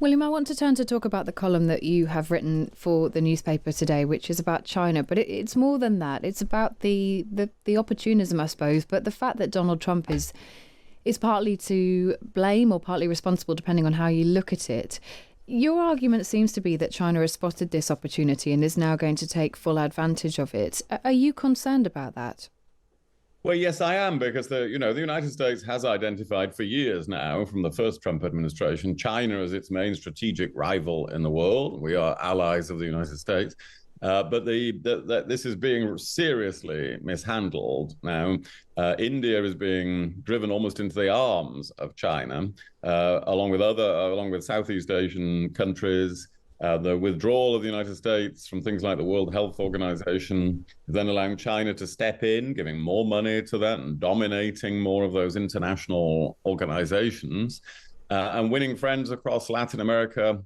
William, I want to turn to talk about the column that you have written for the newspaper today, which is about China. But it's more than that. It's about the opportunism, I suppose, but the fact that Donald Trump is partly to blame or partly responsible, depending on how you look at it. Your argument seems to be that China has spotted this opportunity and is now going to take full advantage of it. Are you concerned about that? Well, yes, I am, because the United States has identified for years now, from the first Trump administration, China as its main strategic rival in the world. We are allies of the United States. But this is being seriously mishandled now. India is being driven almost into the arms of China, along with Southeast Asian countries. The withdrawal of the United States from things like the World Health Organization, then allowing China to step in, giving more money to that and dominating more of those international organizations, and winning friends across Latin America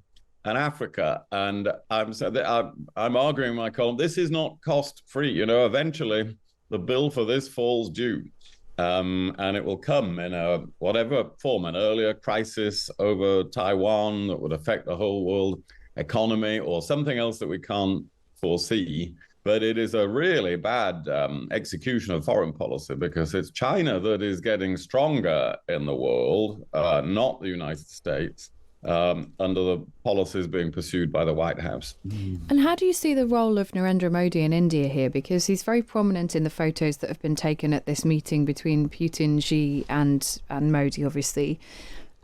and Africa. And I'm arguing in my column, this is not cost-free. Eventually the bill for this falls due. And it will come in a whatever form, an earlier crisis over Taiwan that would affect the whole world economy, or something else that we can't foresee. But it is a really bad execution of foreign policy, because it's China that is getting stronger in the world, not the United States, under the policies being pursued by the White House. And how do you see the role of Narendra Modi in India here? Because he's very prominent in the photos that have been taken at this meeting between Putin, Xi and Modi, obviously.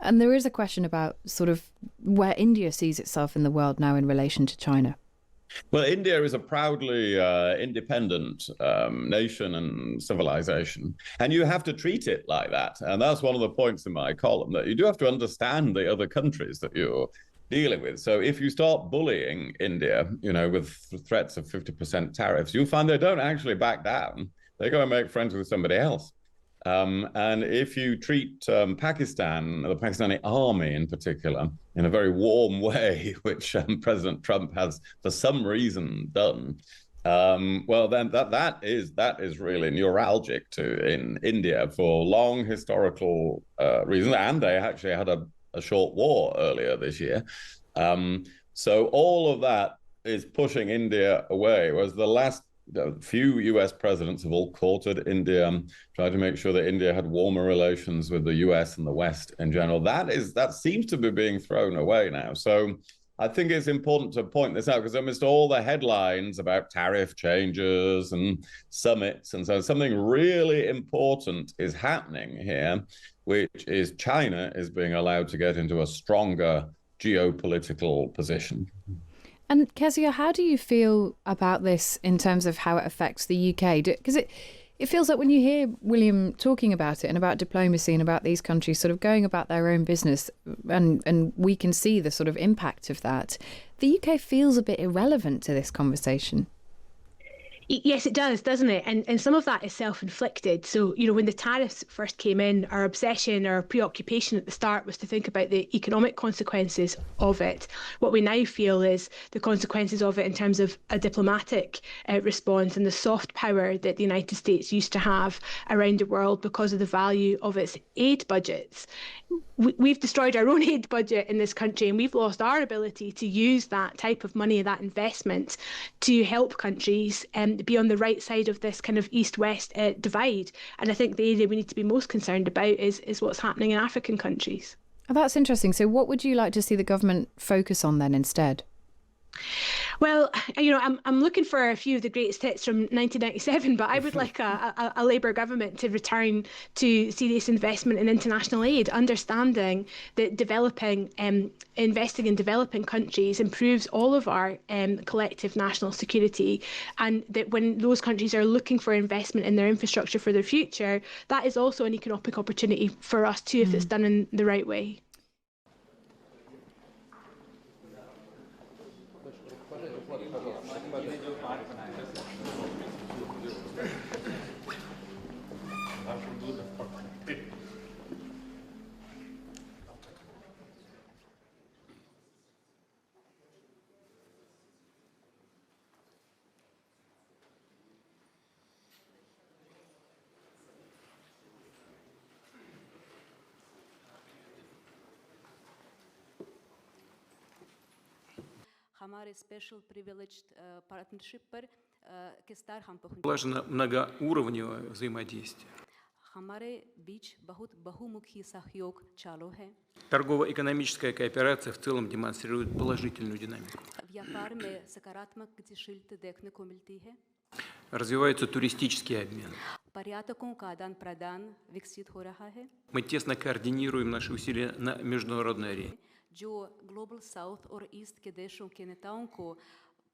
And there is a question about sort of where India sees itself in the world now in relation to China. Well, India is a proudly independent nation and civilization, and you have to treat it like that. And that's one of the points in my column, that you do have to understand the other countries that you're dealing with. So if you start bullying India, with threats of 50% tariffs, you'll find they don't actually back down. They go and make friends with somebody else. And if you treat Pakistan, the Pakistani army in particular, in a very warm way, which President Trump has for some reason done, well, then that is really neuralgic in India for long historical reasons. And they actually had a short war earlier this year. So all of that is pushing India away, whereas the last few US presidents have all courted India, tried to make sure that India had warmer relations with the US and the West in general. That seems to be being thrown away now. So I think it's important to point this out, because amidst all the headlines about tariff changes and summits, and so something really important is happening here, which is China is being allowed to get into a stronger geopolitical position. And Kezia, how do you feel about this in terms of how it affects the UK? Because it feels like when you hear William talking about it and about diplomacy and about these countries sort of going about their own business, and we can see the sort of impact of that, the UK feels a bit irrelevant to this conversation. Yes, it does, doesn't it? And some of that is self-inflicted. So, when the tariffs first came in, our obsession, our preoccupation at the start was to think about the economic consequences of it. What we now feel is the consequences of it in terms of a diplomatic response and the soft power that the United States used to have around the world because of the value of its aid budgets. We've destroyed our own aid budget in this country, and we've lost our ability to use that type of money, that investment, to help countries be on the right side of this kind of east-west divide. And I think the area we need to be most concerned about is what's happening in African countries. Oh, that's interesting. So what would you like to see the government focus on then instead? Well, I'm looking for a few of the greatest hits from 1997, but I would like a Labour government to return to serious investment in international aid, understanding that investing in developing countries improves all of our collective national security, and that when those countries are looking for investment in their infrastructure for their future, that is also an economic opportunity for us too, if it's done in the right way. हमारे special privileged partnership पर के स्तर हम पहुंचे। Налажено многоуровневое взаимодействие. हमारे बीच बहुत बहुमुखी सहयोग चालू है। Торгово-экономическая кооперация в целом демонстрирует положительную динамику. व्यापार में सकारात्मक गतिशीलता देखने को मिलती है। Развивается туристический обмен. पर्यटकों का आदान प्रदान विकसित हो रहा है। Мы тесно координируем наши усилия на международной арене. जो ग्लोबल साउथ और ईस्ट के देशों के नेताओं को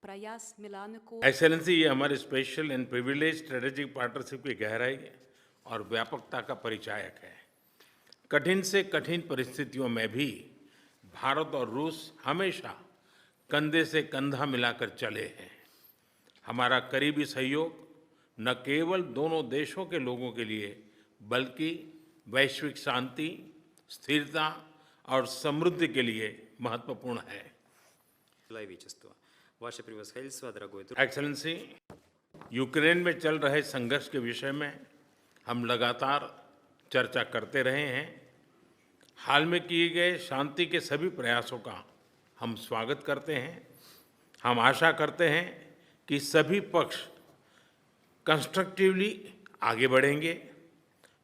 प्रयास मिलाने को। एक्सेलेंसी, ये हमारे special and privilege strategic partnership की गहराई और व्यापकता का परिचायक है। कठिन से कठिन परिस्थितियों में भी भारत और रूस हमेशा कंधे से कंधा मिलाकर चले हैं। हमारा करीबी सहयोग न केवल दोनों देशों के लोगों के लिए बल्कि वैश्विक शांति, स्थिरता और समृद्धि के लिए महत्वपूर्ण है। एक्सेलेंसी, यूक्रेन में चल रहे संघर्ष के विषय में हम लगातार चर्चा करते रहे हैं। हाल में किए गए शांति के सभी प्रयासों का हम स्वागत करते हैं। हम आशा करते हैं कि सभी पक्ष कंस्ट्रक्टिवली आगे बढ़ेंगे।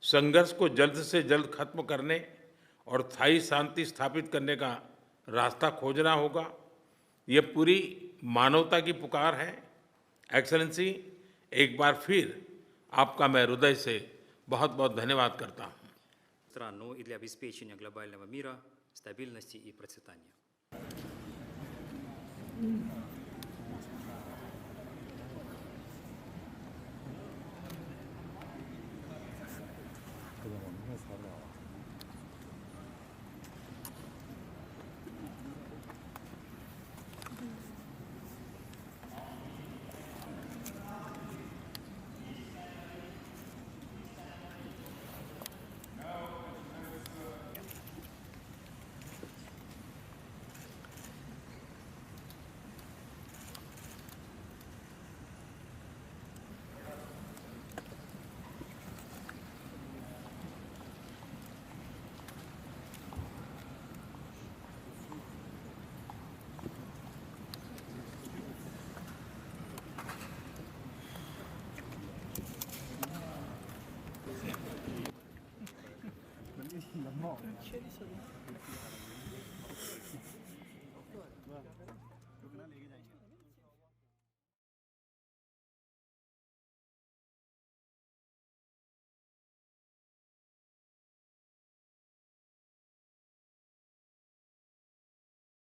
संघर्ष को जल्द से जल्द खत्म करने और स्थायी शांति स्थापित करने का रास्ता खोजना होगा। ये पूरी मानवता की पुकार है। एक्सेलेंसी, एक बार फिर आपका मैं हृदय से बहुत बहुत धन्यवाद करता हूँ। Страну и для обеспечения глобального мира, стабильности и процветания.